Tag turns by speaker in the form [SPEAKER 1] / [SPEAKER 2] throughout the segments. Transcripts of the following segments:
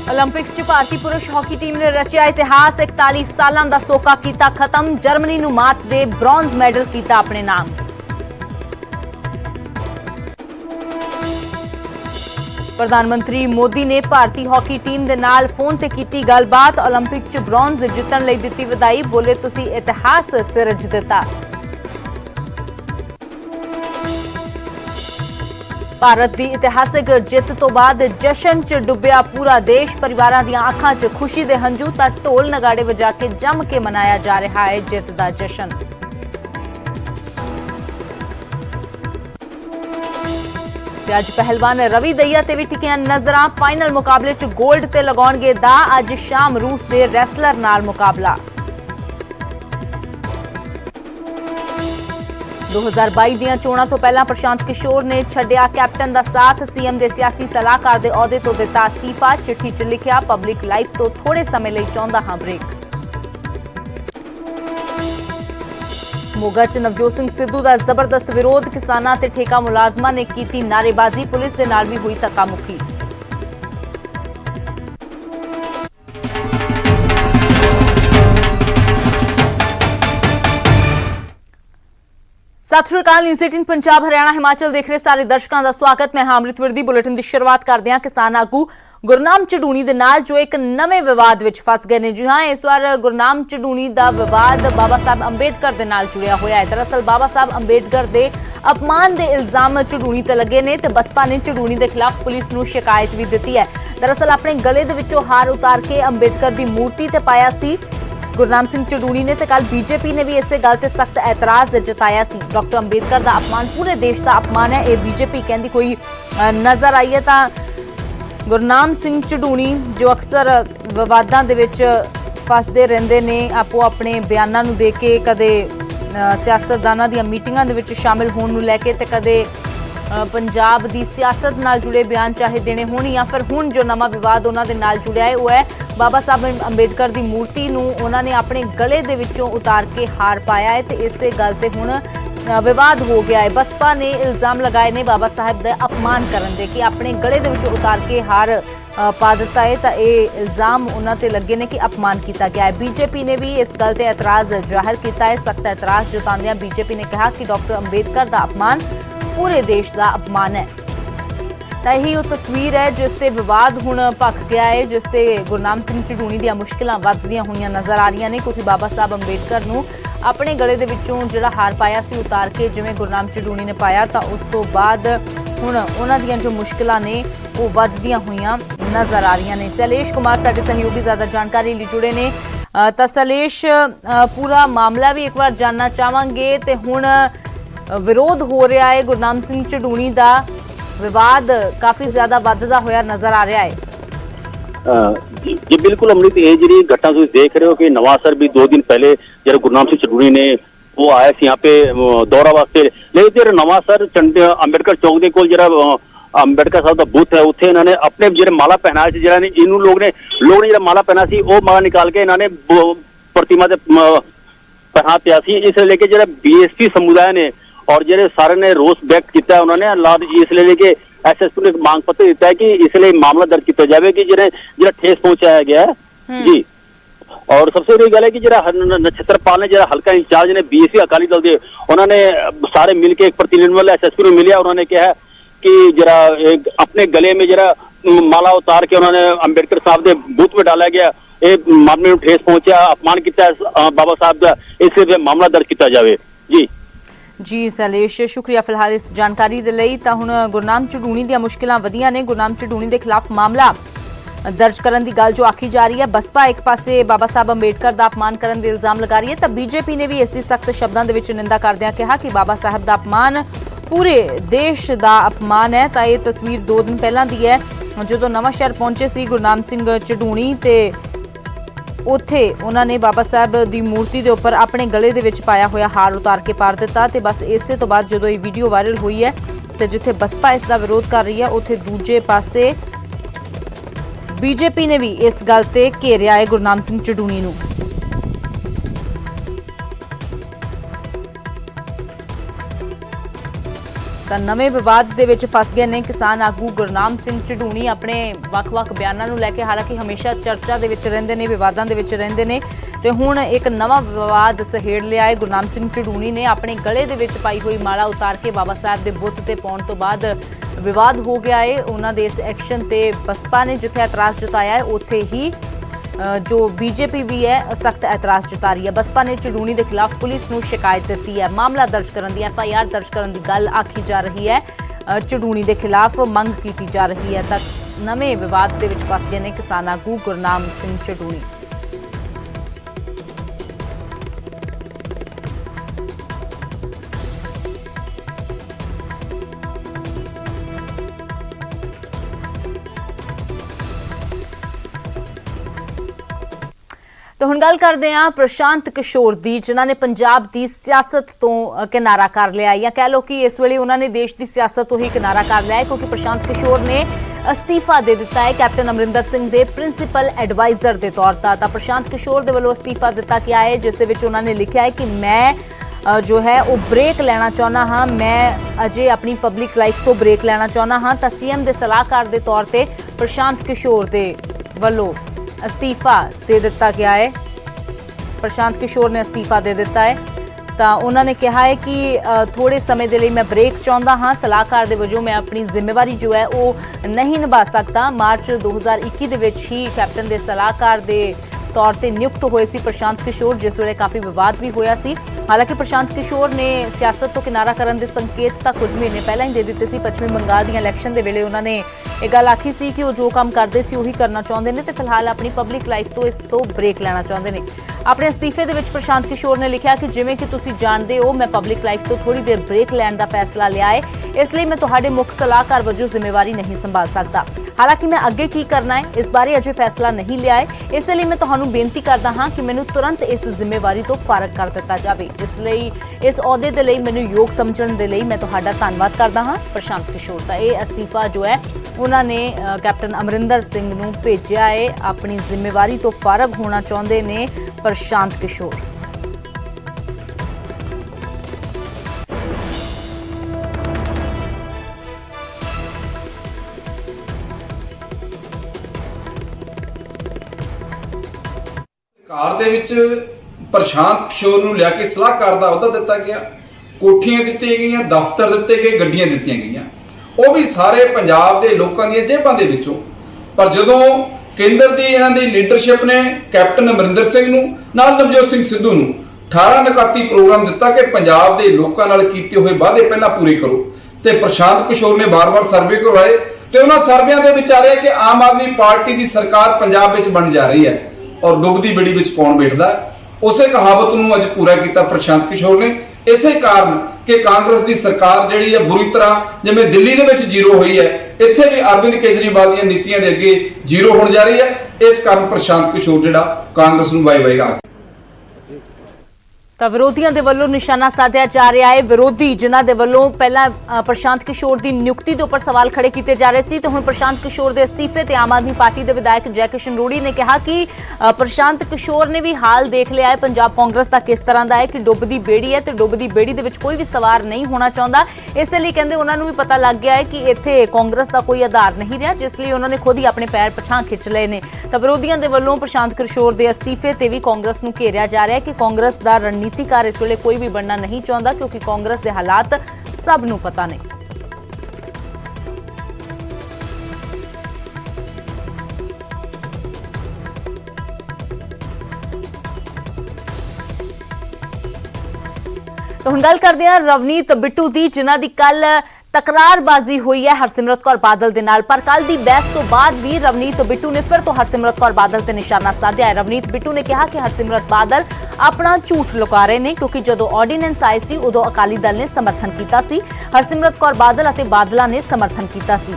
[SPEAKER 1] Olympics च भारतीय पुरुष हॉकी टीम ने रचिया इतिहास 41 सालां दा सोका कीता खत्म। जर्मनी नूं मात दे ब्रॉन्ज मैडल कीता अपने नाम। प्रधानमंत्री मोदी ने भारतीय हॉकी टीम दे नाल फोन ते कीती गलबात। ओलंपिक च ब्रॉन्ज जितण लई दित्ती वधाई। बोले तुसीं इतिहास सिरज दिता। भारत की इतिहासिक जित तो बाद जशन च डुबिया पूरा देश। परिवारां दीआं अखां च खुशी दे हंझू तां ढोल नगाड़े वजा के जम के मनाया जा रहा है जित दा जशन। अज पहलवान रवि दहिया ते भी टिकियां नजरां। फाइनल मुकाबले च गोल्ड ते लगाउणगे दा। अज शाम रूस दे रैसलर नाल मुकाबला। 2022 ਦੀਆਂ ਚੋਣਾਂ ਤੋਂ ਪਹਿਲਾਂ ਪ੍ਰਸ਼ਾਂਤ ਕਿਸ਼ੋਰ ਨੇ ਛੱਡਿਆ ਕੈਪਟਨ ਦਾ ਸਾਥ। ਸੀਐਮ ਦੇ ਸਿਆਸੀ ਸਲਾਹਕਾਰ ਦੇ ਅਹੁਦੇ ਤੋਂ ਦਿੱਤਾ ਅਸਤੀਫਾ। ਚਿੱਠੀ 'ਚ ਲਿਖਿਆ ਪਬਲਿਕ ਲਾਈਫ ਤੋਂ ਥੋੜੇ ਸਮੇਂ ਲਈ ਚਾਹੁੰਦਾ ਹਾਂ ਬ੍ਰੇਕ। ਮੋਗਾ 'ਚ ਨਵਜੋਤ ਸਿੰਘ ਸਿੱਧੂ ਦਾ ਜ਼ਬਰਦਸਤ ਵਿਰੋਧ। ਕਿਸਾਨਾਂ ਤੇ ਠੇਕਾ ਮੁਲਾਜ਼ਮਾਂ ਨੇ ਕੀਤੀ ਨਾਅਰੇਬਾਜ਼ੀ। ਪੁਲਿਸ ਦੇ ਨਾਲ ਵੀ ਹੋਈ ਧੱਕਾ ਮੁੱਕੀ। सत श्री अकाल। न्यूज़ 18 पंजाब हरियाणा हिमाचल देख रहे सारे दर्शकों का स्वागत। मैं अमृत विरदी। बुलेटिन की शुरुआत करते हैं किसान आगू गुरनाम चढ़ूणी दे नाल जो एक नवे विवाद विच फस गए ने। जी हाँ, इस बार गुरनाम चढ़ूणी का विवाद बाबा साहब अंबेडकर दे नाल जुड़िया होया है। दरअसल बाबा साहब अंबेडकर के अपमान के इल्जाम चढ़ूणी ते लगे ने ते बसपा ने चढ़ूणी के खिलाफ पुलिस नूं शिकायत भी दी है। दरअसल अपने गले दे विचों हार उतार के अंबेडकर की मूर्ति ते पाया सी गुरनाम सिंह चढ़ूणी ने। तो कल बीजेपी ने भी इस गल से सख्त एतराज जताया सी। डॉक्टर अंबेडकर का अपमान पूरे देश का अपमान है, ये बीजेपी कहती कोई नजर आई है। तो गुरनाम सिंह चढ़ूणी जो अक्सर विवादों के विच फसते रहते ने, आपो अपने बयानों नूं दे के कदे सियासतदानां दी मीटिंगां दे विच शामिल होण नूं लैके ते कदे पंजाब की सियासत नाल जुड़े बयान चाहे देने होण या फिर हुण जो नवा विवाद उन्हां दे नाल जुड़िया है वो है बाबा साहब अंबेडकर की मूर्ति नूं उन्होंने अपने गले दे विचों उतार के हार पाया है। तो इस गल ते हुण विवाद हो गया है। बसपा ने इल्जाम लगाए ने बाबा साहब का अपमान करन दे कि अपने गले दे विचों उतार के हार पा दिता है। तो ये इल्जाम उन्हां ते लगे ने कि अपमान किया गया है। बीजेपी ने भी इस गल ते एतराज जाहिर किया है। सख्त एतराज जतांदियां बीजेपी ने कहा कि डॉक्टर अंबेडकर का अपमान पूरे देश का अपमान है। तो यही वो तस्वीर है जिससे विवाद हुण भख गया है, जिससे गुरनाम सिंह चढ़ूणी दी मुश्किलां वधदियां होईयां नज़र आ रही ने। क्योंकि बाबा साहब अंबेडकर नूं अपने गले दे विचों जिहड़ा हार पाया सी उतार के जिवें गुरनाम चढ़ूणी ने पाया, तो उस तो बाद हुण उन्हां दीयां जो मुश्किलां ने वो वधदियां होईयां नज़र आ रही ने। शैलेश कुमार साडे सहयोगी ज़्यादा जानकारी लई जुड़े ने। तो शैलेश, पूरा मामला भी एक बार जानना चाहांगे। तो हुण विरोध हो रहा है गुरनाम सिंह चढ़ूणी का, विवाद काफी ज्यादा वधदा होया नजर आ रहा है।
[SPEAKER 2] जी बिल्कुल अमृत, ये जी घटना तुम देख रहे हो कि नवासर भी 2 दिन पहले जरा गुरनाम सिंह चढ़ूणी ने वो आया यहाँ पे दौरा वास्ते, लेकिन जरा नवासर अंबेडकर चौक के कोल जरा अंबेडकर साहब का बूथ है, उत्थे इन्होंने अपने जो माला पहनाया सी, जरा इनू लोग ने जरा माला पहना सी, वो माला निकाल के इन्होंने प्रतिमा से पहना पिया सी। इस लेके जरा बीएसपी समुदाय ने और जो सारे ने रोष व्यक्त किया उन्होंने इसलिए लेके एसएसपी ने मांग पत्र दिता है कि इसलिए मामला दर्ज किया जाए कि जरा ठेस पहुंचाया गया है। जी, और सबसे बड़ी गल है कि जरा नक्षत्रपाल ने जरा हल्का इंचार्ज ने बीएसपी अकाली दल के उन्होंने सारे मिलकर एक प्रतिनिधिमंडल एसएसपी ने मिलिया। उन्होंने कहा कि जरा अपने गले में जरा माला उतार के उन्होंने अंबेडकर साहब के बूथ में डाला गया, ये मामले में ठेस पहुंचा, अपमान किया बाबा साहब का, इसलिए मामला दर्ज किया जाए।
[SPEAKER 1] जी शैलेश, शुक्रिया फिलहाल इस जानकारी दे लई। तां हुण गुरनाम चढ़ूणी दी मुश्किलां वधियां ने। गुरनाम चढ़ूणी दे खिलाफ मामला दर्ज करन दी गल जो आखी जा रही है। बसपा एक पासे बाबा साहब अंबेडकर का अपमान करन दे इल्जाम लगा रही है, तो बीजेपी ने भी इसकी सख्त शब्दों दे विच निंदा करदिआं कहा कि बाबा साहब का अपमान पूरे देश का अपमान है। तो ये तस्वीर 2 दिन पहलां दी है जदों नवांशहर पहुंचे सी गुरनाम सिंह चढ़ूणी ते उत्थे उन्होंने बाबा साहब की मूर्ति के उपर अपने गले दे विच पाया होया हार उतार के पार दिता। तो बस इसे तो बाद जो ये वीडियो वायरल हुई है तो जिथे बसपा इसका विरोध कर रही है, उत्थे दूजे पासे बीजेपी ने भी इस गल ते घेरिया है गुरनाम सिंह चढ़ूणी नूं। ਤਾਂ ਨਵੇਂ ਵਿਵਾਦ ਦੇ ਵਿੱਚ ਫਸ ਗਏ ਨੇ ਕਿਸਾਨ ਆਗੂ ਗੁਰਨਾਮ ਸਿੰਘ ਝਡੂਣੀ ਆਪਣੇ ਵੱਖ-ਵੱਖ ਬਿਆਨਾਂ ਨੂੰ ਲੈ ਕੇ। ਹਾਲਾਂਕਿ ਹਮੇਸ਼ਾ ਚਰਚਾ ਦੇ ਵਿੱਚ ਰਹਿੰਦੇ ਨੇ, ਵਿਵਾਦਾਂ ਦੇ ਵਿੱਚ ਰਹਿੰਦੇ ਨੇ, ਤੇ ਹੁਣ ਇੱਕ ਨਵਾਂ ਵਿਵਾਦ ਸਹੇੜ ਲਿਆ ਹੈ। ਗੁਰਨਾਮ ਸਿੰਘ ਝਡੂਣੀ ਨੇ ਆਪਣੇ ਗਲੇ ਦੇ ਵਿੱਚ ਪਾਈ ਹੋਈ ਮਾਲਾ ਉਤਾਰ ਕੇ ਬਾਬਾ ਸਾਹਿਬ ਦੇ ਬੁੱਤ ਤੇ ਪਾਉਣ ਤੋਂ ਬਾਅਦ ਵਿਵਾਦ ਹੋ ਗਿਆ ਹੈ। ਉਹਨਾਂ ਦੇ ਇਸ ਐਕਸ਼ਨ ਤੇ ਬਸਪਾ ਨੇ ਜਿੱਥੇ ਇਤਰਾਜ਼ ਜਤਾਇਆ ਹੈ, ਉੱਥੇ ਹੀ जो बीजेपी भी है सख्त एतराज जता रही है। बसपा ने ਝਡੂਣੀ ਦੇ खिलाफ पुलिस ਨੂੰ शिकायत दी है। मामला दर्ज करने की FIR दर्ज करने की गल आखी जा रही है। ਝਡੂਣੀ ਦੇ खिलाफ मंग की जा रही है। तक नवे विवाद के फस गए ने किसान आगू गुरनाम सिंह ਝਡੂਣੀ। तो हुण गल करते हैं प्रशांत किशोर दी, जिन्होंने पंजाब की सियासत तो किनारा कर लिया, या कह लो कि इस वेले उन्होंने देश की सियासत तो ही किनारा कर लिया है, क्योंकि प्रशांत किशोर ने अस्तीफा दे दिता है कैप्टन अमरिंदर सिंह के प्रिंसीपल एडवाइजर के तौर पर। तो प्रशांत किशोर के वालों अस्तीफा दिता गया है, जिस दे विच उन्होंने लिखा है कि मैं जो है वो ब्रेक लेना चाहना हाँ, मैं अजे अपनी पब्लिक लाइफ तो ब्रेक लेना चाहना हाँ। तो CM के सलाहकार के तौर पर प्रशांत किशोर के वालों अस्तीफा दे दिता गया है। प्रशांत किशोर ने अस्तीफा दे दिता है। तो उन्होंने कहा है कि थोड़े समय के लिए मैं ब्रेक चाहता हाँ, सलाहकार के वजों मैं अपनी जिम्मेवारी जो है वो नहीं निभा सकता। मार्च 2021 के विच ही कैप्टन के सलाहकार के तौर पर नियुक्त हुए सी प्रशांत किशोर, जिस वेले काफ़ी विवाद भी होया सी। हालांकि प्रशांत किशोर ने सियासत तो किनारा करने के संकेत तो कुछ महीने पहला ही दे दिते सी। पश्चिमी बंगाल दी इलैक्शन के वेले उन्होंने एक गल आखी सी कि वो जो काम करते सी उही करना चाहते हैं, तो फिलहाल अपनी पब्लिक लाइफ तो इस तो ब्रेक लेना चाहते हैं। अपने अस्तीफे के प्रशांत किशोर ने लिखा कि जिवें कि तुसीं जानते हो, मैं पब्लिक लाइफ तो थोड़ी देर ब्रेक लैण का फैसला लिया है, इसलिए मैं तुहाडे मुख सलाहकार वजों जिम्मेवारी नहीं संभाल सकता। हालांकि मैं अगे की करना है इस बारे अजे फैसला नहीं लिया है, इसलिए मैं तुहानूं बेनती करदा हाँ कि मैनूं तुरंत इस जिम्मेवारी तो फारग कर दिता जाए। इसलिए इस अहुदे दे लई मैनूं योग समझण दे लई मैं तुहाडा धन्नवाद करदा हाँ। प्रशांत किशोर का यह अस्तीफा जो है उन्होंने कैप्टन अमरिंदर सिंह नूं भेजिया है। अपनी जिम्मेवारी तो फारग होना चाहते ने प्रशांत किशोर।
[SPEAKER 3] ਕਾਰ ਦੇ ਵਿੱਚ ਪ੍ਰਸ਼ਾਂਤ ਕਿਸ਼ੋਰ ਨੂੰ ਲਿਆ ਕੇ ਸਲਾਹਕਾਰ ਦਾ ਅਹੁਦਾ ਦਿੱਤਾ ਗਿਆ, ਕੋਠੀਆਂ ਦਿੱਤੀਆਂ ਗਈਆਂ, ਦਫ਼ਤਰ ਦਿੱਤੇ ਗਏ, ਗੱਡੀਆਂ ਦਿੱਤੀਆਂ ਗਈਆਂ, ਉਹ ਵੀ ਸਾਰੇ ਪੰਜਾਬ ਦੇ ਲੋਕਾਂ ਦੀਆਂ ਜੇਬਾਂ ਦੇ ਵਿੱਚੋਂ। ਪਰ ਜਦੋਂ ਕੇਂਦਰ ਦੀ ਇਹਨਾਂ ਦੀ ਲੀਡਰਸ਼ਿਪ ਨੇ ਕੈਪਟਨ ਅਮਰਿੰਦਰ ਸਿੰਘ ਨੂੰ ਨਾਲ ਨਵਜੋਤ ਸਿੰਘ ਸਿੱਧੂ ਨੂੰ 18 ਨਕਾਤੀ ਪ੍ਰੋਗਰਾਮ ਦਿੱਤਾ ਕਿ ਪੰਜਾਬ ਦੇ ਲੋਕਾਂ ਨਾਲ ਕੀਤੇ ਹੋਏ ਵਾਅਦੇ ਪਹਿਲਾਂ ਪੂਰੇ ਕਰੋ, ਤੇ ਪ੍ਰਸ਼ਾਂਤ ਕਿਸ਼ੋਰ ਨੇ ਬਾਰ-ਬਾਰ ਸਰਵੇ ਕਰਵਾਏ, ਤੇ ਉਹਨਾਂ ਸਰਵਿਆਂ ਦੇ ਵਿੱਚ ਆ ਰਿਹਾ ਕਿ ਆਮ ਆਦਮੀ ਪਾਰਟੀ ਦੀ ਸਰਕਾਰ ਪੰਜਾਬ ਵਿੱਚ ਬਣ ਜਾ ਰਹੀ ਹੈ और डुबदी बेड़ी विच कौन बैठदा। उसे कहावत नूं अज पूरा किया प्रशांत किशोर ने। इसे कारण कि कांग्रेस की सरकार जिहड़ी है बुरी तरह जिवें दिल्ली दे विच जीरो हुई है, इत्थे भी अरविंद केजरीवाल दी नीतियां दे अगे जीरो होण जा रही है। इस कारण प्रशांत किशोर जिहड़ा कांग्रेस नूं बाय बाय गा।
[SPEAKER 1] ਤਾਂ ਵਿਰੋਧੀਆਂ ਦੇ ਵੱਲੋਂ ਨਿਸ਼ਾਨਾ ਸਾਧਿਆ ਜਾ ਰਿਹਾ ਹੈ। ਵਿਰੋਧੀ ਜਿਨ੍ਹਾਂ ਦੇ ਵੱਲੋਂ ਪਹਿਲਾਂ ਪ੍ਰਸ਼ਾਂਤ ਕਿਸ਼ੋਰ ਦੀ ਨਿਯੁਕਤੀ ਦੇ ਉੱਪਰ ਸਵਾਲ ਖੜੇ ਕੀਤੇ ਜਾ ਰਹੇ ਸੀ, ਤੇ ਹੁਣ ਪ੍ਰਸ਼ਾਂਤ ਕਿਸ਼ੋਰ ਦੇ ਅਸਤੀਫੇ ਤੇ ਆਮ ਆਦਮੀ ਪਾਰਟੀ ਦੇ ਵਿਧਾਇਕ ਜੈ ਕਿਸ਼ਨ ਰੋੜੀ ਨੇ ਕਿਹਾ ਕਿ ਪ੍ਰਸ਼ਾਂਤ ਕਿਸ਼ੋਰ ਨੇ ਵੀ ਹਾਲ ਦੇਖ ਲਿਆ ਹੈ ਪੰਜਾਬ ਕਾਂਗਰਸ ਦਾ ਕਿਸ ਤਰ੍ਹਾਂ ਦਾ ਹੈ, ਕਿ ਡੁੱਬਦੀ ਬੇੜੀ ਹੈ ਤੇ ਡੁੱਬਦੀ ਬੇੜੀ ਦੇ ਵਿੱਚ ਕੋਈ ਵੀ ਸਵਾਰ ਨਹੀਂ ਹੋਣਾ ਚਾਹੁੰਦਾ। ਇਸੇ ਲਈ ਕਹਿੰਦੇ ਉਹਨਾਂ ਨੂੰ ਵੀ ਪਤਾ ਲੱਗ ਗਿਆ ਹੈ ਕਿ ਇੱਥੇ ਕਾਂਗਰਸ ਦਾ ਕੋਈ ਆਧਾਰ ਨਹੀਂ ਰਿਹਾ, ਜਿਸ ਲਈ ਉਹਨਾਂ ਨੇ ਖੁਦ ਹੀ ਆਪਣੇ ਪੈਰ ਪਛਾਂ ਖਿੱਚ ਲਏ ਨੇ। ਤਾਂ ਵਿਰੋਧੀਆਂ ਦੇ ਵੱਲੋਂ ਪ੍ਰਸ਼ਾਂਤ ਕਿਸ਼ੋਰ ਦੇ ਅਸਤੀਫੇ ਤੇ ਵੀ ਕਾਂਗਰਸ ਨੂੰ ਘੇਰਿਆ ਜਾ ਰਿਹਾ ਹੈ ਕਿ ਕਾਂਗਰਸ ਦਾ ਰਣਨੀਤੀਕਾਰ ਇਸ ਵੇਲੇ कोई भी बनना नहीं चाहता, क्योंकि कांग्रेस के हालात सब नूं पता नहीं। तो हुण गल करदे हां रवनीत बिट्टू दी, जिन्हां दी कल तकरारबाजी हुई है हरसिमरत कौर बादल दे नाल। पर कल दी बहस तो बाद भी रवनीत बिट्टू ने फिर तो हरसिमरत कौर बादल ते निशाना साधा है। रवनीत बिट्टू ने कहा कि हरसिमरत बादल अपना झूठ लुका रहे हैं, क्योंकि जदों ऑर्डीनेंस आए सी उदों अकाली दल ने समर्थन किया सी, हरसिमरत कौर बादल अते बादलों ने समर्थन किया सी।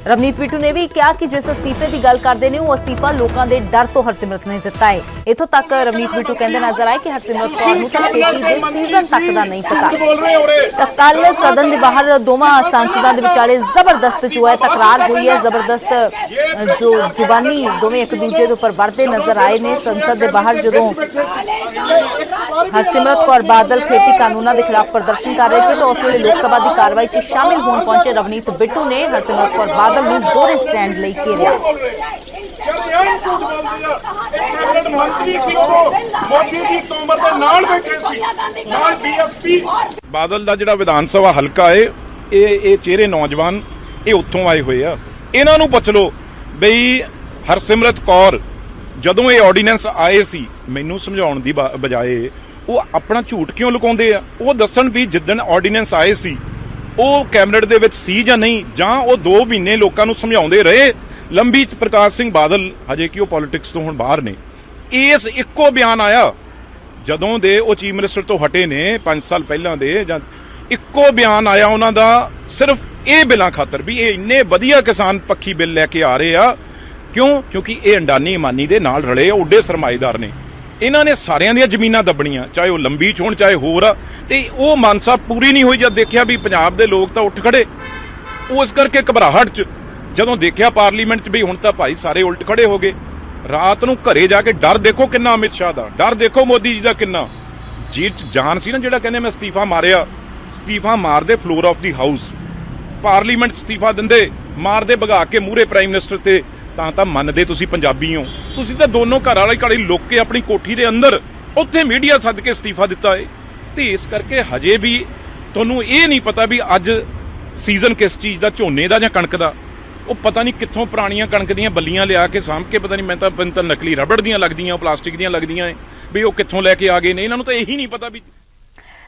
[SPEAKER 1] ਰਵਨੀਤ ਬਿੱਟੂ ਨੇ ਵੀ ਕਿਹਾ ਕਿ ਜਿਸ ਅਸਤੀਫੇ ਦੀ ਗੱਲ ਕਰਦੇ ਨੇ ਉਹ ਅਸਤੀਫਾ ਲੋਕਾਂ ਦੇ ਡਰ ਤੋਂ ਹਰਸਿਮਰਤ ਨੇ ਦਿੱਤਾ ਹੈ। ਇਥੋਂ ਤੱਕ ਰਵਨੀਤ ਬਿੱਟੂ ਕਹਿੰਦੇ ਨਜ਼ਰ ਆਏ ਕਿ ਹਰਸਿਮਰਤ ਕੌਰ ਨੂੰ ਤਾਂ ਖੇਤੀ ਦੇ ਸੀਜ਼ਨ ਤੱਕ ਦਾ ਨਹੀਂ ਪਤਾ। ਤਾਂ ਕੱਲ ਸਦਨ ਦੇ ਬਾਹਰ ਦੋਵਾਂ ਸਾਂਸਦਾਂ ਦੇ ਵਿਚਾਲੇ ਜ਼ਬਰਦਸਤ ਜੋ ਹੈ ਤਕਰਾਰ ਹੋਈ ਹੈ। ਜ਼ਬਰਦਸਤ ਜੋ ਜ਼ੁਬਾਨੀ ਦੋਵੇਂ ਇੱਕ ਦੂਜੇ ਦੇ ਉੱਪਰ ਵਰਤੇ ਨਜ਼ਰ ਆਏ ਨੇ। ਸੰਸਦ ਦੇ ਬਾਹਰ ਜਦੋਂ ਹਰਸਿਮਰਤ ਕੌਰ ਬਾਦਲ ਖੇਤੀ ਕਾਨੂੰਨਾਂ ਦੇ ਖਿਲਾਫ ਪ੍ਰਦਰਸ਼ਨ ਕਰ ਰਹੇ ਸੀ ਤਾਂ ਉਸ ਵੇਲੇ ਲੋਕ ਸਭਾ ਦੀ ਕਾਰਵਾਈ 'ਚ ਸ਼ਾਮਿਲ ਹੋਣ ਪਹੁੰਚੇ ਰਵਨੀਤ ਬਿੱਟੂ ਨੇ ਹਰਸਿਮਰਤ ਕੌਰ ਬਾਦਲ ਨੂੰ ਦੋਹਰੇ ਸਟੈਂਡ ਲਈ ਘੇਰਿਆ।
[SPEAKER 4] ਕੈਬਨਿਟ ਮੰਤਰੀ ਸੀ ਉਹ ਮੋਦੀ ਦੀ ਉਮਰ ਦੇ ਨਾਲ ਬੈਠੇ ਸੀ, ਨਾਲ ਬੀਐਸਪੀ।
[SPEAKER 5] ਬਾਦਲ ਦਾ ਜਿਹੜਾ ਵਿਧਾਨ ਸਭਾ ਹਲਕਾ ਏ ਇਹ ਚਿਹਰੇ ਨੌਜਵਾਨ ਇਹ ਉੱਥੋਂ ਆਏ ਹੋਏ ਆ। ਇਹਨਾਂ ਨੂੰ ਪੁੱਛ ਲਓ ਬਈ ਹਰਸਿਮਰਤ ਕੌਰ ਜਦੋਂ ਇਹ ਆਰਡੀਨੈਂਸ ਆਏ ਸੀ ਮੈਨੂੰ ਸਮਝਾਉਣ ਦੀ ਬਜਾਏ ਉਹ ਆਪਣਾ ਝੂਠ ਕਿਉਂ ਲੁਕਾਉਂਦੇ ਆ। ਉਹ ਦੱਸਣ ਵੀ ਜਿੱਦਣ ਆਰਡੀਨੈਂਸ ਆਏ ਸੀ ਉਹ ਕੈਬਨਿਟ ਦੇ ਵਿੱਚ ਸੀ ਜਾਂ ਨਹੀਂ, ਜਾਂ ਉਹ 2 ਮਹੀਨੇ ਲੋਕਾਂ ਨੂੰ ਸਮਝਾਉਂਦੇ ਰਹੇ। ਲੰਬੀ ਪ੍ਰਕਾਸ਼ ਸਿੰਘ ਬਾਦਲ ਹਜੇ ਕਿ ਉਹ ਪੋਲਿਟਿਕਸ ਤੋਂ ਹੁਣ ਬਾਹਰ ਨੇ, ਇਸ ਇੱਕੋ ਬਿਆਨ ਆਇਆ ਜਦੋਂ ਦੇ ਉਹ ਚੀਫ ਮਿਨਿਸਟਰ ਤੋਂ ਹਟੇ ਨੇ 5 ਸਾਲ ਪਹਿਲਾਂ ਦੇ, ਜਾਂ ਇੱਕੋ ਬਿਆਨ ਆਇਆ ਉਹਨਾਂ ਦਾ ਸਿਰਫ ਇਹ ਬਿੱਲਾਂ ਖਾਤਰ ਵੀ ਇਹ ਇੰਨੇ ਵਧੀਆ ਕਿਸਾਨ ਪੱਖੀ ਬਿੱਲ ਲੈ ਕੇ ਆ ਰਹੇ ਆ। ਕਿਉਂਕਿ ਇਹ ਅੰਡਾਨੀ ਅਮਾਨੀ ਦੇ ਨਾਲ ਰਲੇ ਉੱਡੇ ਸਰਮਾਏਦਾਰ ਨੇ। ਇਹਨਾਂ ਨੇ ਸਾਰਿਆਂ ਦੀਆਂ ਜ਼ਮੀਨਾਂ ਦੱਬਣੀਆਂ, ਚਾਹੇ ਉਹ ਲੰਬੀ ਹੋਣ ਚਾਹੇ ਹੋਰ ਆ। ਤੇ ਉਹ ਮਾਨਸਾ ਪੂਰੀ ਨਹੀਂ ਹੋਈ ਜਦ ਦੇਖਿਆ ਵੀ ਪੰਜਾਬ ਦੇ ਲੋਕ ਤਾਂ ਉੱਠ ਖੜੇ। ਉਸ ਕਰਕੇ ਘਬਰਾਹਟ 'ਚ ਜਦੋਂ ਦੇਖਿਆ ਪਾਰਲੀਮੈਂਟ 'ਚ ਵੀ ਹੁਣ ਤਾਂ ਭਾਈ ਸਾਰੇ ਉਲਟ ਖੜੇ ਹੋ ਗਏ। ਰਾਤ ਨੂੰ ਘਰੇ ਜਾ ਕੇ ਡਰ ਦੇਖੋ ਕਿੰਨਾ ਅਮਿਤ ਸ਼ਾਹ ਦਾ, ਡਰ ਦੇਖੋ ਮੋਦੀ ਜੀ ਦਾ ਕਿੰਨਾ। ਜੀਤ 'ਚ ਜਾਨ ਸੀ ਨਾ ਜਿਹੜਾ ਕਹਿੰਦੇ ਮੈਂ ਅਸਤੀਫਾ ਮਾਰਿਆ, ਅਸਤੀਫਾ ਮਾਰਦੇ floor of the house, parliament ਅਸਤੀਫਾ ਦਿੰਦੇ ਮਾਰਦੇ ਭਗਾ ਕੇ ਮੂਹਰੇ ਪ੍ਰਾਈਮ ਮਿਨਿਸਟਰ ਤੇ। ਤਾਂ ਮੰਨਦੇ ਤੁਸੀਂ ਪੰਜਾਬੀ ਹੋ। ਤੁਸੀਂ ਤਾਂ ਦੋਨੋਂ ਘਰ ਵਾਲੇ ਘੜੀ ਲੁੱਕ ਕੇ ਆਪਣੀ ਕੋਠੀ ਦੇ ਅੰਦਰ ਉੱਥੇ ਮੀਡੀਆ ਸੱਦ ਕੇ ਅਸਤੀਫਾ ਦਿੱਤਾ ਏ। ਤੇ ਇਸ ਕਰਕੇ ਹਜੇ ਵੀ ਤੁਹਾਨੂੰ ਇਹ ਨਹੀਂ ਪਤਾ ਵੀ ਅੱਜ ਸੀਜ਼ਨ ਕਿਸ ਚੀਜ਼ ਦਾ, ਝੋਨੇ ਦਾ ਜਾਂ ਕਣਕ ਦਾ। ਉਹ ਪਤਾ ਨਹੀਂ ਕਿੱਥੋਂ ਪੁਰਾਣੀਆਂ ਕਣਕ ਦੀਆਂ ਬੱਲੀਆਂ ਲਿਆ ਕੇ ਸਾਂਭ ਕੇ, ਪਤਾ ਨਹੀਂ ਮੈਨੂੰ ਤਾਂ ਨਕਲੀ ਰਬੜ ਦੀਆਂ ਲੱਗਦੀਆਂ, ਪਲਾਸਟਿਕ ਦੀਆਂ ਲੱਗਦੀਆਂ ਏ ਵੀ ਉਹ ਕਿੱਥੋਂ ਲੈ ਕੇ ਆ ਗਏ ਨੇ। ਇਹਨਾਂ ਨੂੰ ਤਾਂ ਇਹੀ ਨਹੀਂ ਪਤਾ ਵੀ।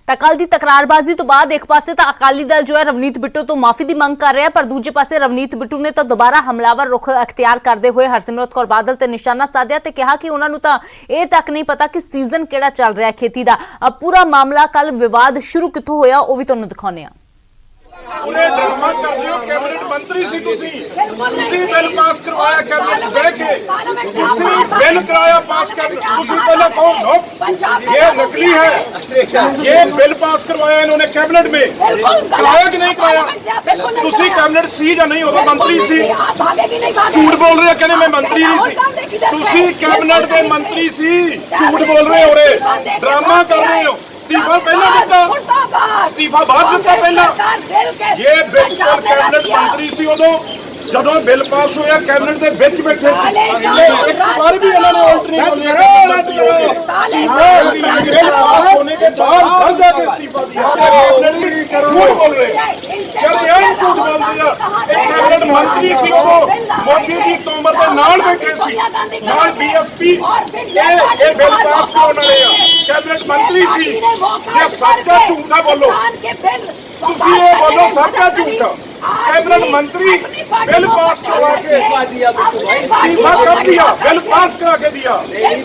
[SPEAKER 1] ਤਾਂ ਕੱਲ ਦੀ ਤਕਰਾਰਬਾਜ਼ੀ ਤੋਂ ਬਾਅਦ ਇੱਕ ਪਾਸੇ ਤਾਂ ਅਕਾਲੀ ਦਲ ਜੋ ਹੈ ਰਵਨੀਤ ਬਿੱਟੂ ਤੋਂ ਮਾਫੀ ਦੀ ਮੰਗ ਕਰ ਰਿਹਾ, ਪਰ ਦੂਜੇ ਪਾਸੇ ਰਵਨੀਤ ਬਿੱਟੂ ਨੇ ਤਾਂ ਦੁਬਾਰਾ ਹਮਲਾਵਰ ਰੁਖ ਅਖਤਿਆਰ ਕਰਦੇ ਹੋਏ ਹਰਸਿਮਰਤ ਕੌਰ ਬਾਦਲ ਤੇ ਨਿਸ਼ਾਨਾ ਸਾਧਿਆ ਤੇ ਕਿਹਾ ਕਿ ਉਹਨਾਂ ਨੂੰ ਤਾਂ ਇਹ ਤੱਕ ਨਹੀਂ ਪਤਾ ਕਿ ਸੀਜ਼ਨ ਕਿਹੜਾ ਚੱਲ ਰਿਹਾ ਖੇਤੀ ਦਾ। ਪੂਰਾ ਮਾਮਲਾ ਕੱਲ ਵਿਵਾਦ ਸ਼ੁਰੂ ਕਿੱਥੋਂ ਹੋਇਆ ਉਹ ਵੀ ਤੁਹਾਨੂੰ ਦਿਖਾਉਂਦੇ ਹਾਂ।
[SPEAKER 4] ਉਹਨੇ ਡਰਾਮਾ ਕਰਦੇ ਹੋ। ਕੈਬਨਿਟ ਮੰਤਰੀ ਸੀ ਤੁਸੀਂ ਬਿੱਲ ਪਾਸ ਕਰਵਾਇਆ ਕੈਬਨਿਟ ਬਹਿ ਕੇ, ਤੁਸੀਂ ਬਿੱਲ ਕਰਾਇਆ ਪਾਸ ਕੈਬਨਿਟ। ਤੁਸੀਂ ਪਹਿਲਾਂ ਕਹੋ नो ये नकली है, ये बिल पास करवाया इन्होंने कैबिनेट में, कराया कि नहीं कराया? ਤੁਸੀਂ कैबिनेट सी ਜਾਂ नहीं होगा मंत्री सी, झूठ बोल रहे कहने मैं मंत्री नहीं सी। ਤੁਸੀਂ कैबिनेट ਦੇ ਮੰਤਰੀ ਸੀ, झूठ बोल रहे हो रे, ड्रामा कर रहे हो। इस्तीफा पहला दिता, इस्तीफा बाद दिता पहला। ये बिल्कुल कैबिनेट मंत्री सी उदों ਜਦੋਂ ਬਿੱਲ ਪਾਸ ਹੋਇਆ ਕੈਬਨਿਟ ਦੇ ਵਿੱਚ ਬੈਠੇ ਸੀ। ਇੱਕ ਵਾਰ ਵੀ ਇਹਨਾਂ ਨੇ ਆਲਟ ਨਹੀਂ ਬਿੱਲ ਪਾਸ ਹੋਣੇ ਕੇ ਬਾਅਦ घर जाके इस्तीफा दिया। झूठ बोल रहे, चढ़ियां झूठ बोलते ਆ। एक कैबिनेट मंत्री ਸੀ ਉਹ ਮੋਦੀ ਦੀ ਉਮਰ ਦੇ ਨਾਲ ਬੈਠੇ ਸੀ, ਨਾਲ ਬੀਐਸਪੀ। ਇਹ ਬਿੱਲ ਪਾਸ ਕਰਾਉਣ ਵਾਲੇ ਆ, कैबिनेट मंत्री ਸੀ। ਜੇ ਸੱਚਾ ਝੂਠਾ ਬੋਲੋ ਤੁਸੀਂ, ਇਹ ਬੋਲੋ ਸੱਚਾ ਝੂਠਾ। कैबिनेट मंत्री बिल पास करवा के इस्तीफा कर दिया, बिल पास करा के दिया,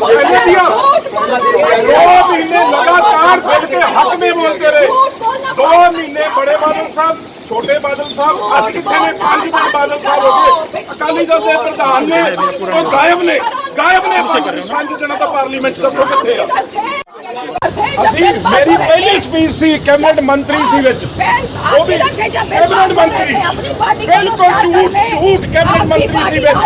[SPEAKER 4] पहले दिया। 2 महीने लगातार बिल के हक में बोलते रहे। 2 महीने बड़े बादल साहब, छोटे बादल साहब, आज कितने ने 5 दिन बादल साहब हो गए। अकाली दल के प्रधान ने वो गायब ने 5 दिनों का पार्लीमेंट दसो किथे आ। मेरी पहली स्पीच सी कैबिनेट मंत्री सी विच, वो भी कैबिनेट मंत्री बिल्कुल झूठ कैबिनेट मंत्री सी विच,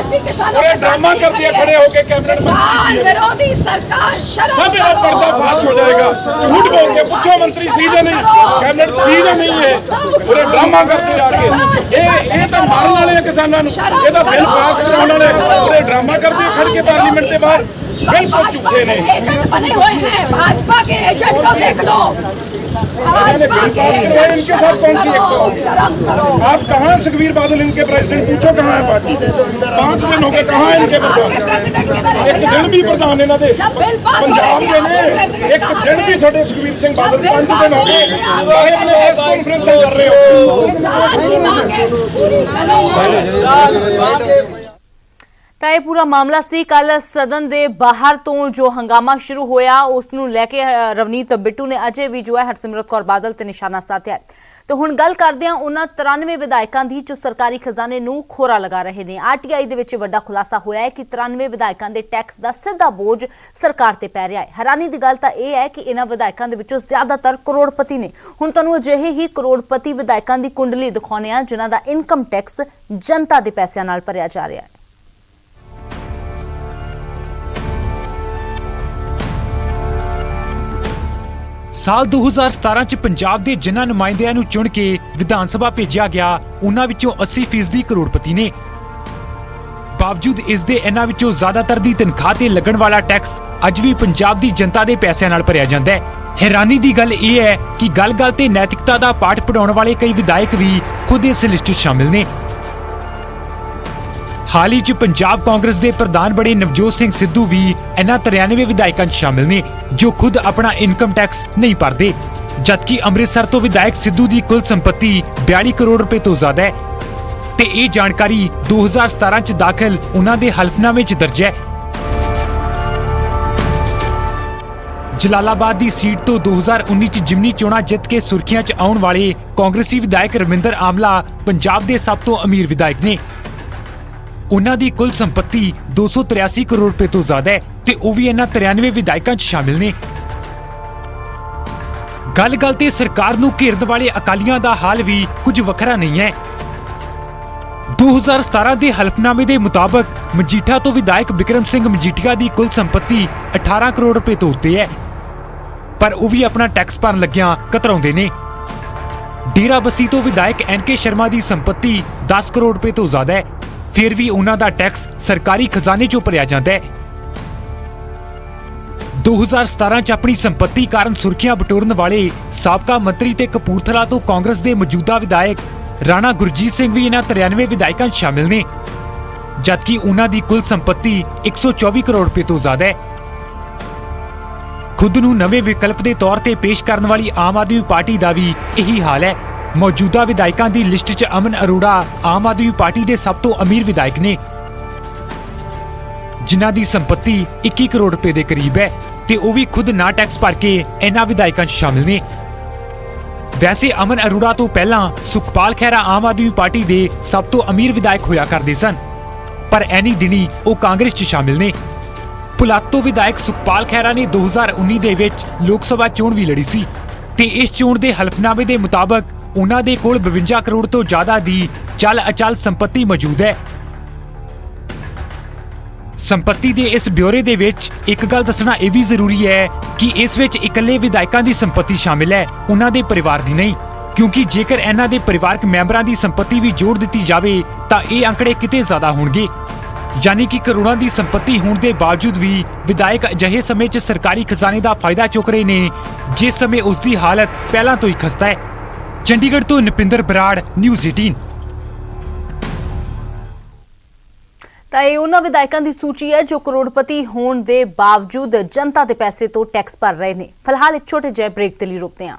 [SPEAKER 4] और ड्रामा कर दिया खड़े होके कैबिनेट मंत्री विरोधी सरकार सब ये पर्दाफाश हो जाएगा। झूठ बोल के पूछो मंत्री सी या नहीं, कैबिनेट सी या नहीं है, और ड्रामा करते आके ये तो मारने वाले किसानों नूं, ये तो बिल पास कराने वाले, और ड्रामा करते खड़ के पार्लीमेंट के बाहर बिल्कुल झूठे ने।
[SPEAKER 6] एजेंट बने हुए हैं भाजपा के एजेंट को देख लो, भाजपा के एजेंट।
[SPEAKER 4] इनके साथ कौन सी एकता होगी? आप कहाँ सुखबीर बादल इनके प्रेसिडेंट, पूछो कहाँ है पार्टी? 5 दिन हो गए, कहाँ है इनके प्रधान? एक दिन भी प्रधान इन्हों दे पंजाब के ने, एक दिन भी थोड़े सुखबीर सिंह बादल 5 दिन हो गए प्रेस कॉन्फ्रेंस कर रहे हो।
[SPEAKER 1] ਤਾਂ ਇਹ ਪੂਰਾ ਮਾਮਲਾ ਸੀ। ਕੱਲ ਸਦਨ ਦੇ ਬਾਹਰ ਤੋਂ ਜੋ ਹੰਗਾਮਾ ਸ਼ੁਰੂ ਹੋਇਆ ਉਸ ਨੂੰ ਲੈ ਕੇ ਰਵਨੀਤ ਬਿੱਟੂ ਨੇ ਅਜੇ ਵੀ ਜੋ ਹੈ ਹਰਸਿਮਰਤ ਕੌਰ ਬਾਦਲ ਤੇ ਨਿਸ਼ਾਨਾ ਸਾਧਿਆ। ਤੇ ਹੁਣ ਗੱਲ ਕਰਦੇ ਹਾਂ ਉਹਨਾਂ 93 ਵਿਧਾਇਕਾਂ ਦੀ ਜੋ ਸਰਕਾਰੀ ਖਜ਼ਾਨੇ ਨੂੰ ਖੋਰਾ ਲਗਾ ਰਹੇ ਨੇ। ਆਰਟੀਆਈ ਦੇ ਵਿੱਚ ਵੱਡਾ ਖੁਲਾਸਾ ਹੋਇਆ ਹੈ ਕਿ 93 ਵਿਧਾਇਕਾਂ ਦੇ ਟੈਕਸ ਦਾ ਸਿੱਧਾ ਬੋਝ ਸਰਕਾਰ ਤੇ ਪੈ ਰਿਹਾ ਹੈ। ਹੈਰਾਨੀ ਦੀ ਗੱਲ ਤਾਂ ਇਹ ਹੈ ਕਿ ਇਹਨਾਂ ਵਿਧਾਇਕਾਂ ਦੇ ਵਿੱਚੋਂ ਜ਼ਿਆਦਾਤਰ ਕਰੋੜਪਤੀ ਨੇ। ਹੁਣ ਤੁਹਾਨੂੰ ਅਜਿਹੇ ਹੀ ਕਰੋੜਪਤੀ ਵਿਧਾਇਕਾਂ ਦੀ ਕੁੰਡਲੀ ਦਿਖਾਉਂਦੇ ਆ ਜਿਨ੍ਹਾਂ ਦਾ ਇਨਕਮ ਟੈਕਸ ਜਨਤਾ ਦੇ ਪੈਸਿਆਂ ਨਾਲ ਭਰਿਆ ਜਾ ਰਿਹਾ ਹੈ।
[SPEAKER 7] ਸਾਲ 2017 ਚ ਪੰਜਾਬ ਦੇ ਜਿਨ੍ਹਾਂ ਨੁਮਾਇੰਦਿਆਂ ਨੂੰ ਚੁਣ ਕੇ ਵਿਧਾਨ ਸਭਾ ਭੇਜਿਆ ਗਿਆ ਉਹਨਾਂ ਵਿੱਚੋਂ 80% ਕਰੋੜਪਤੀ ਨੇ। ਬਾਵਜੂਦ ਇਸ ਦੇ ਇਹਨਾਂ ਵਿੱਚੋਂ ਜ਼ਿਆਦਾਤਰ ਦੀ ਤਨਖਾਹ ਤੇ ਲੱਗਣ ਵਾਲਾ ਟੈਕਸ ਅੱਜ ਵੀ ਪੰਜਾਬ ਦੀ ਜਨਤਾ ਦੇ ਪੈਸਿਆਂ ਨਾਲ ਭਰਿਆ ਜਾਂਦਾ ਹੈ। ਹੈਰਾਨੀ ਦੀ ਗੱਲ ਇਹ ਹੈ ਕਿ ਗੱਲ-ਗੱਲ ਤੇ ਨੈਤਿਕਤਾ ਦਾ ਪਾਠ ਪੜਾਉਣ ਵਾਲੇ ਕਈ ਵਿਧਾਇਕ ਵੀ ਖੁਦ ਇਸ ਲਿਸਟ 'ਚ ਸ਼ਾਮਿਲ ਨੇ। ਹਾਲ ਹੀ 'ਚ ਪੰਜਾਬ ਕਾਂਗਰਸ ਦੇ ਪ੍ਰਧਾਨ ਬਣੇ ਨਵਜੋਤ ਸਿੰਘ ਸਿੱਧੂ ਵੀ ਇਹਨਾਂ 93 ਵਿਧਾਇਕਾਂ 'ਚ ਸ਼ਾਮਿਲ ਨੇ ਜੋ ਖੁਦ ਆਪਣਾ ਇਨਕਮ ਟੈਕਸ ਨਹੀਂ ਭਰਦੇ, ਜਦਕਿ ਅੰਮ੍ਰਿਤਸਰ ਤੋਂ ਵਿਧਾਇਕ ਸਿੱਧੂ ਦੀ ਕੁੱਲ ਸੰਪत्ति 42 ਕਰੋੜ ਰੁਪਏ ਤੋਂ ਜ਼ਿਆਦਾ ਹੈ ਤੇ ਇਹ ਜਾਣਕਾਰੀ 2017 ਚ ਦਾਖਲ ਉਹਨਾਂ ਦੇ ਹਲਫਨਾਮੇ 'ਚ ਦਰਜ ਹੈ। ਜਲਾਲਾਬਾਦ ਦੀ ਸੀਟ ਤੋਂ 2019 ਚ ਜਿਮਨੀ ਚੋਣਾਂ ਜਿੱਤ ਕੇ ਸੁਰਖੀਆਂ 'ਚ ਆਉਣ ਵਾਲੇ ਕਾਂਗਰਸੀ ਵਿਧਾਇਕ ਰਮਿੰਦਰ ਆਮਲਾ ਪੰਜਾਬ ਦੇ ਸਭ ਤੋਂ ਅਮੀਰ ਵਿਧਾਇਕ ਨੇ। ਉਹਨਾਂ ਦੀ ਕੁੱਲ ਸੰਪत्ति 283 ਕਰੋੜ ਰੁਪਏ ਤੋਂ ਜ਼ਿਆਦਾ ਹੈ ਤੇ ਉਹ ਵੀ ਇਹਨਾਂ 93 ਵਿਧਾਇਕਾਂ 'ਚ ਸ਼ਾਮਿਲ ਨੇ। ਗੱਲ-ਗੱਲ ਤੇ ਸਰਕਾਰ ਨੂੰ ਘੇਰਨ ਵਾਲੇ ਅਕਾਲੀਆਂ ਦਾ ਹਾਲ ਵੀ ਕੁਝ ਵੱਖਰਾ ਨਹੀਂ ਹੈ। 2017 ਦੇ ਹਲਫਨਾਮੇ ਦੇ ਮੁਤਾਬਕ ਮਜੀਠਾ ਤੋਂ ਵਿਧਾਇਕ ਬਿਕਰਮ ਸਿੰਘ ਮਜੀਠੀਆ ਦੀ ਕੁੱਲ ਸੰਪत्ति 18 ਕਰੋੜ ਰੁਪਏ ਤੋਂ ਉੱਤੇ ਹੈ, ਪਰ ਉਹ ਵੀ ਆਪਣਾ ਟੈਕਸ ਭਰਨ ਲੱਗਿਆਂ ਕਤਰਾਉਂਦੇ ਨੇ। ਡੇਰਾਬੱਸੀ ਤੋਂ ਵਿਧਾਇਕ ਐਨਕੇ ਸ਼ਰਮਾ ਦੀ ਸੰਪत्ति 10 ਕਰੋੜ ਰੁਪਏ ਤੋਂ ਜ਼ਿਆਦਾ ਹੈ, ਫਿਰ ਵੀ ਉਹਨਾਂ ਦਾ ਟੈਕਸ ਸਰਕਾਰੀ ਖਜ਼ਾਨੇ 'ਚੋਂ ਭਰਿਆ ਜਾਂਦਾ ਹੈ। 2017 ਚ ਆਪਣੀ ਸੰਪत्ति ਕਾਰਨ ਸੁਰਖੀਆਂ ਬਟੋਰਨ ਵਾਲੇ ਸਾਬਕਾ ਮੰਤਰੀ ਤੇ ਕਪੂਰਥਲਾ ਤੋਂ ਕਾਂਗਰਸ ਦੇ ਮੌਜੂਦਾ ਵਿਧਾਇਕ ਰਾਣਾ ਗੁਰਜੀਤ ਸਿੰਘ ਵੀ ਇਹਨਾਂ 93 ਵਿਧਾਇਕਾਂ 'ਚ ਸ਼ਾਮਿਲ ਨੇ, ਜਦਕਿ ਉਹਨਾਂ ਦੀ ਕੁੱਲ ਸੰਪत्ति 124 ਕਰੋੜ ਰੁਪਏ ਤੋਂ ਜ਼ਿਆਦਾ ਹੈ। ਖੁਦ ਨੂੰ ਨਵੇਂ ਵਿਕਲਪ ਦੇ ਤੌਰ ਤੇ ਪੇਸ਼ ਕਰਨ ਵਾਲੀ ਆਮ ਆਦਮੀ ਪਾਰਟੀ ਦਾ ਵੀ ਇਹੀ ਹਾਲ ਹੈ। ਮੌਜੂਦਾ ਵਿਧਾਇਕਾਂ ਦੀ ਲਿਸਟ 'ਚ ਅਮਨ ਅਰੋੜਾ ਆਮ ਆਦਮੀ ਪਾਰਟੀ ਦੇ ਸਭ ਤੋਂ ਅਮੀਰ ਵਿਧਾਇਕ ਨੇ, ਜਿਨ੍ਹਾਂ ਦੀ ਸੰਪत्ति 21 ਕਰੋੜ ਰੁਪਏ ਦੇ ਕਰੀਬ ਹੈ ਤੇ ਉਹ ਵੀ ਖੁਦ ਨਾ ਟੈਕਸ ਭਰ ਕੇ ਇਹਨਾਂ ਵਿਧਾਇਕਾਂ 'ਚ ਸ਼ਾਮਿਲ ਨੇ। ਵੈਸੇ ਅਮਨ ਅਰੋੜਾ ਤੋਂ ਪਹਿਲਾਂ ਸੁਖਪਾਲ ਖਹਿਰਾ ਆਮ ਆਦਮੀ ਪਾਰਟੀ ਦੇ ਸਭ ਤੋਂ ਅਮੀਰ ਵਿਧਾਇਕ ਹੋਇਆ ਕਰਦੇ ਸਨ, ਪਰ ਐਨੀ ਦਿਨੀ ਉਹ ਕਾਂਗਰਸ 'ਚ ਸ਼ਾਮਿਲ ਨੇ। ਪੁਲਾਤ ਤੋਂ ਵਿਧਾਇਕ ਸੁਖਪਾਲ ਖਹਿਰਾ ਨੇ 2019 ਦੇ ਵਿੱਚ ਲੋਕ ਸਭਾ ਚੋਣ ਵੀ ਲੜੀ ਸੀ ਤੇ ਇਸ ਚੋਣ ਦੇ ਹਲਫਨਾਮੇ ਦੇ ਮੁਤਾਬਕ ਉਹਨਾਂ ਦੇ ਕੋਲ 52 ਕਰੋੜ ਤੋਂ ਜ਼ਿਆਦਾ ਦੀ ਚੱਲ ਅਚਲ ਸੰਪत्ति ਮੌਜੂਦ ਹੈ। ਸੰਪत्ति ਦੇ ਇਸ ਬਿਊਰੇ ਦੇ ਵਿੱਚ ਇੱਕ ਗੱਲ ਦੱਸਣਾ ਇਹ ਵੀ ਜ਼ਰੂਰੀ ਹੈ ਕਿ ਇਸ ਵਿੱਚ ਇਕੱਲੇ ਵਿਧਾਇਕਾਂ ਦੀ ਸੰਪत्ति ਸ਼ਾਮਿਲ ਹੈ, ਉਹਨਾਂ ਦੇ ਪਰਿਵਾਰ ਦੀ ਨਹੀਂ, ਕਿਉਂਕਿ ਜੇਕਰ ਇਹਨਾਂ ਦੇ ਪਰਿਵਾਰਕ ਮੈਂਬਰਾਂ ਦੀ ਸੰਪत्ति ਵੀ ਜੋੜ ਦਿੱਤੀ ਜਾਵੇ ਤਾਂ ਇਹ ਅੰਕੜੇ ਕਿਤੇ ਜ਼ਿਆਦਾ ਹੋਣਗੇ। ਯਾਨੀ ਕਿ ਕਰੋੜਾਂ ਦੀ ਸੰਪत्ति ਹੋਣ ਦੇ ਬਾਵਜੂਦ ਵੀ ਵਿਧਾਇਕ ਅਜਿਹੇ ਸਮੇਂ 'ਚ ਸਰਕਾਰੀ ਖਜ਼ਾਨੇ ਦਾ ਫਾਇਦਾ ਚੁੱਕ ਰਹੇ ਨੇ ਜਿਸ ਸਮੇਂ ਉਸ ਦੀ ਹਾਲਤ ਪਹਿਲਾਂ ਤੋਂ ਹੀ ਖਸਤਾ ਹੈ। ਚੰਡੀਗੜ੍ਹ ਤੋਂ ਨਪਿੰਦਰ ਬਰਾੜ, ਨਿਊਜ਼ 18।
[SPEAKER 1] ਤਾਂ ਇਹ ਉਹਨਾਂ ਵਿਧਾਇਕਾਂ ਦੀ ਸੂਚੀ ਹੈ ਜੋ ਕਰੋੜਪਤੀ ਹੋਣ ਦੇ ਬਾਵਜੂਦ ਜਨਤਾ ਦੇ ਪੈਸੇ ਤੋਂ ਟੈਕਸ ਭਰ ਰਹੇ ਨੇ। ਫਿਲਹਾਲ ਇੱਕ ਛੋਟੇ ਜਿਹੇ ਬ੍ਰੇਕ ਦੇ ਲਈ ਰੁਕਦੇ ਹਾਂ।